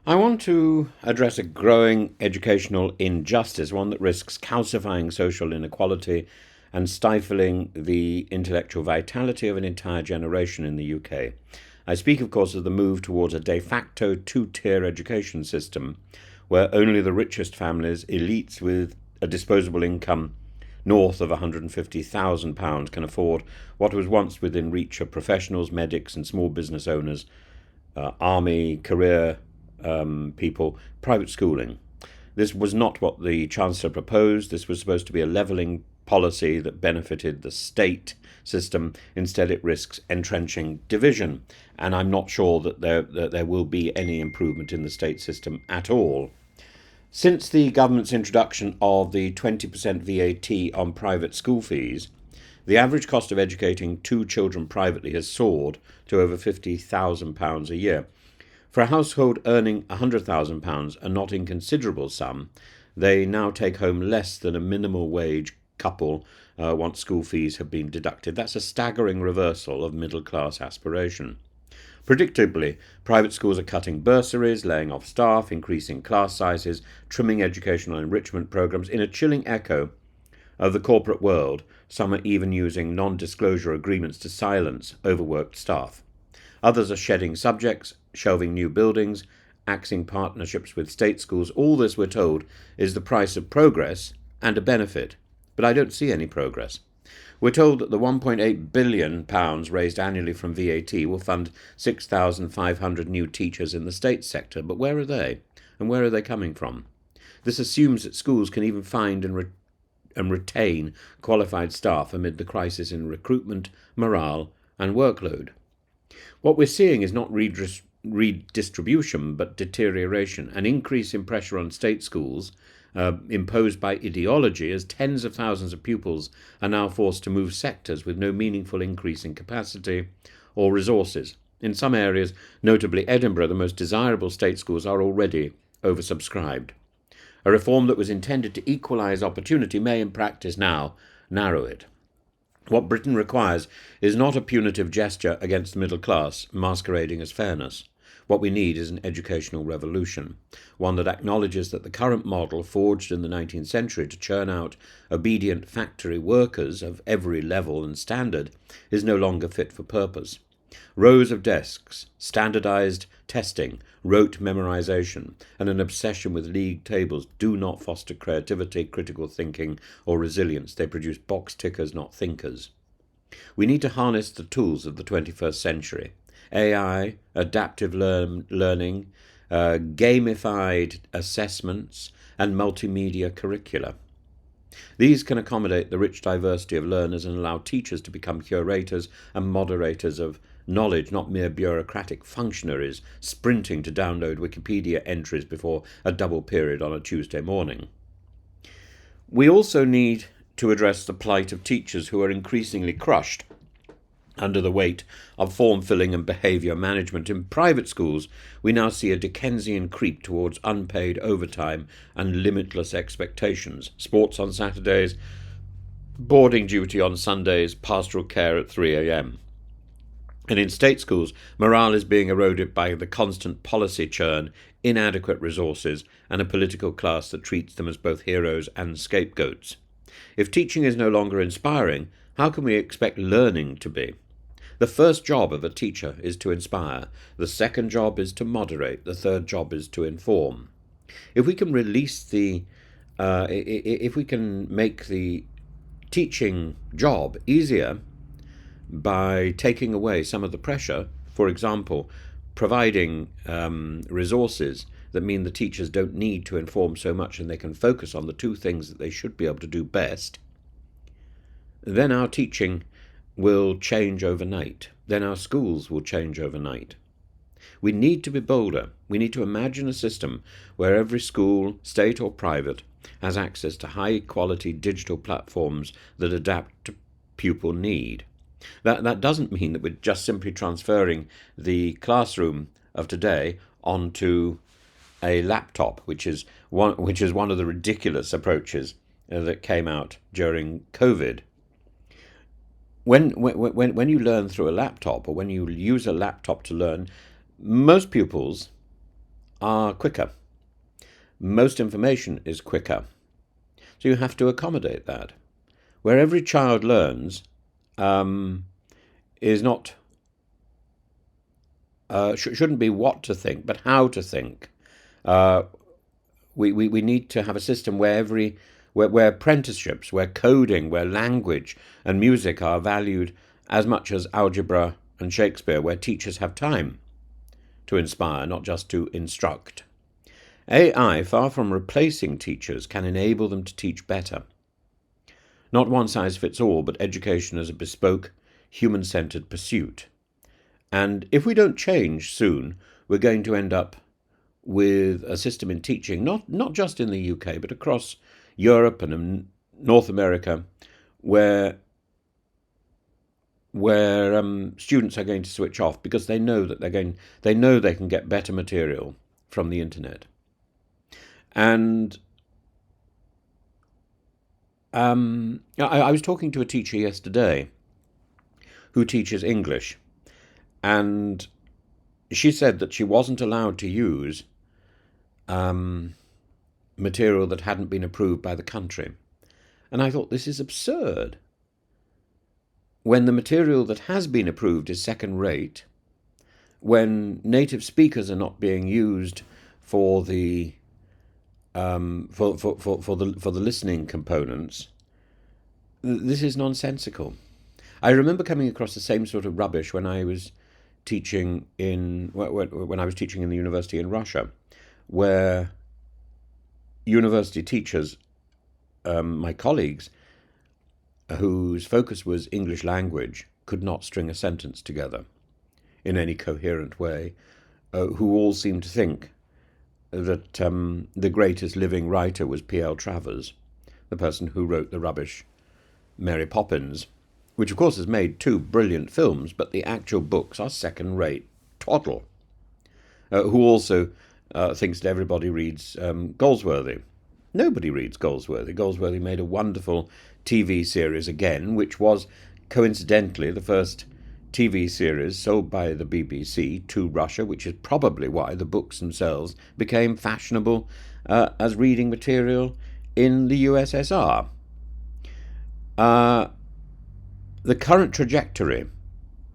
I want to address a growing educational injustice, one that risks calcifying social inequality and stifling the intellectual vitality of an entire generation in the UK. I speak, of course, of the move towards a de facto two-tier education system where only the richest families, elites with a disposable income north of £150,000 can afford what was once within reach of professionals, medics, and small business owners, army, career people, private schooling. This was not what the Chancellor proposed. This was supposed to be a levelling policy that benefited the state system. Instead, it risks entrenching division. And I'm not sure that there will be any improvement in the state system at all. Since the government's introduction of the 20% VAT on private school fees, the average cost of educating two children privately has soared to over £50,000 a year. For a household earning £100,000, a not inconsiderable sum, they now take home less than a minimal wage couple once school fees have been deducted. That's a staggering reversal of middle class aspiration. Predictably, private schools are cutting bursaries, laying off staff, increasing class sizes, trimming educational enrichment programs. In a chilling echo of the corporate world, some are even using non-disclosure agreements to silence overworked staff. Others are shedding subjects, shelving new buildings, axing partnerships with state schools. All this, we're told, is the price of progress and a benefit. But I don't see any progress. We're told that the £1.8 billion raised annually from VAT will fund 6,500 new teachers in the state sector. But where are they? And where are they coming from? This assumes that schools can even find and retain qualified staff amid the crisis in recruitment, morale, and workload. What we're seeing is not redistribution, but deterioration, an increase in pressure on state schools imposed by ideology, as tens of thousands of pupils are now forced to move sectors with no meaningful increase in capacity or resources. In some areas, notably Edinburgh, the most desirable state schools are already oversubscribed. A reform that was intended to equalise opportunity may in practice now narrow it. What Britain requires is not a punitive gesture against the middle class masquerading as fairness. What we need is an educational revolution, one that acknowledges that the current model, forged in the 19th century to churn out obedient factory workers of every level and standard, is no longer fit for purpose. Rows of desks, standardized testing, rote memorization, and an obsession with league tables do not foster creativity, critical thinking, or resilience. They produce box tickers, not thinkers. We need to harness the tools of the 21st century. AI, adaptive learning, gamified assessments, and multimedia curricula. These can accommodate the rich diversity of learners and allow teachers to become curators and moderators of knowledge, not mere bureaucratic functionaries sprinting to download Wikipedia entries before a double period on a Tuesday morning. We also need to address the plight of teachers who are increasingly crushed under the weight of form-filling and behaviour management. In private schools, we now see a Dickensian creep towards unpaid overtime and limitless expectations. Sports on Saturdays, boarding duty on Sundays, pastoral care at 3 a.m. And in state schools, morale is being eroded by the constant policy churn, inadequate resources, and a political class that treats them as both heroes and scapegoats. If teaching is no longer inspiring, how can we expect learning to be? The first job of a teacher is to inspire. The second job is to moderate. The third job is to inform. If we can if we can make the teaching job easier by taking away some of the pressure, for example, providing resources that mean the teachers don't need to inform so much and they can focus on the two things that they should be able to do best, then our teaching will change overnight. Then our schools will change overnight. We need to be bolder. We need to imagine a system where every school, state or private, has access to high-quality digital platforms that adapt to pupil need. That doesn't mean that we're just simply transferring the classroom of today onto a laptop, which is one of the ridiculous approaches that came out during COVID. When you learn through a laptop, or when you use a laptop to learn, most pupils are quicker. Most information is quicker. So you have to accommodate that. Where every child learns is not shouldn't be what to think, but how to think. We need to have a system where where apprenticeships, where coding, where language and music are valued as much as algebra and Shakespeare, where teachers have time to inspire, not just to instruct. AI, far from replacing teachers, can enable them to teach better. Not one size fits all, but education as a bespoke, human-centered pursuit. And if we don't change soon, we're going to end up with a system in teaching, not just in the UK, but across Europe and in North America, where students are going to switch off because they know that they can get better material from the internet. And I was talking to a teacher yesterday who teaches English, and she said that she wasn't allowed to use material that hadn't been approved by the country. And I thought, this is absurd. When the material that has been approved is second rate, when native speakers are not being used for the listening components, this is nonsensical. I remember coming across the same sort of rubbish when I was teaching in the university in Russia, where university teachers, my colleagues, whose focus was English language, could not string a sentence together in any coherent way, who all seemed to think that the greatest living writer was P.L. Travers, the person who wrote the rubbish Mary Poppins, which of course has made 2 brilliant films, but the actual books are second-rate twaddle, who also thinks that everybody reads Goldsworthy. Nobody reads Goldsworthy. Goldsworthy made a wonderful TV series again, which was coincidentally the first TV series sold by the BBC to Russia, which is probably why the books themselves became fashionable as reading material in the USSR. The current trajectory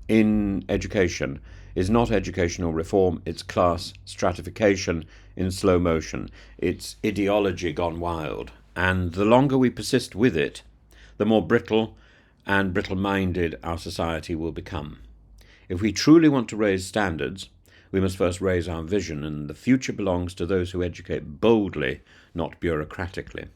in education is not educational reform, it's class stratification in slow motion. It's ideology gone wild. And the longer we persist with it, the more brittle and brittle-minded our society will become. If we truly want to raise standards, we must first raise our vision, and the future belongs to those who educate boldly, not bureaucratically.